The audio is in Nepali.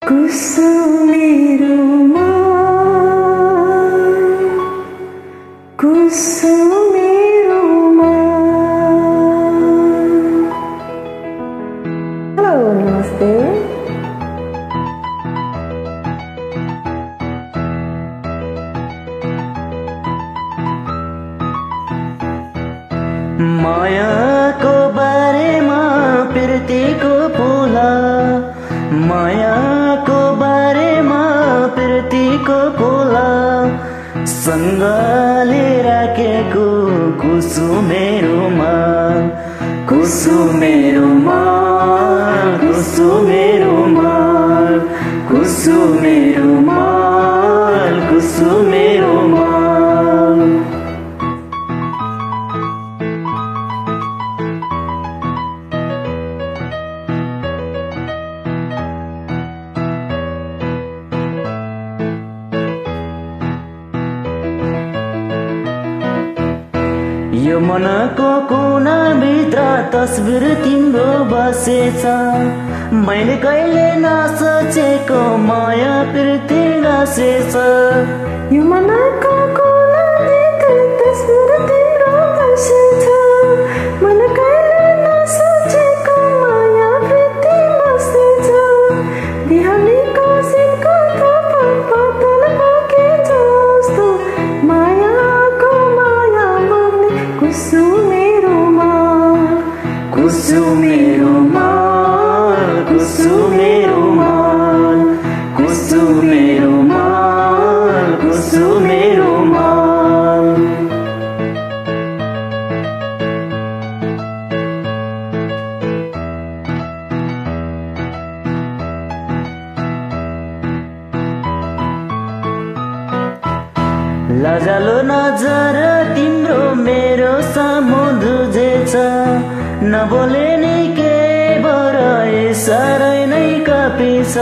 कुसुमेरुमा कुसुमेरुमा। हेलो नमस्ते। मायाको बारेमा प्रीतिको फुला, मायाको बारेमा प्रीतिको फुला सँगले राखेको कुसुमेरुमा, कुसुमेरुमा, कुसुमेरुमा, कुसुमेरुमा, कुसुमेरुमा। यो मनको कुनाभित्र तस्बिर तिम्रो बसेछ, मैले कहिले नसोचेको माया प्रीति गाँसेछ। यो मनको कुनाभित्र तस्बिर तिम्रो बसेछ, मैले कहिले नसोचेको माया प्रीति गाँसेछ। बिहानीको सिमको थोपा पातल पाके जस्तो मायाको माया बोक्ने कुसुमेरुमा, कुसुमेरुमा, कुसुमेरुमा, कुसुमेरुमा, कुसुमेरुमा। लजालो नजर तिम्रो मेरो सामु दुझेछ, नबोले नि के भएर साह्रै नै कापिछ।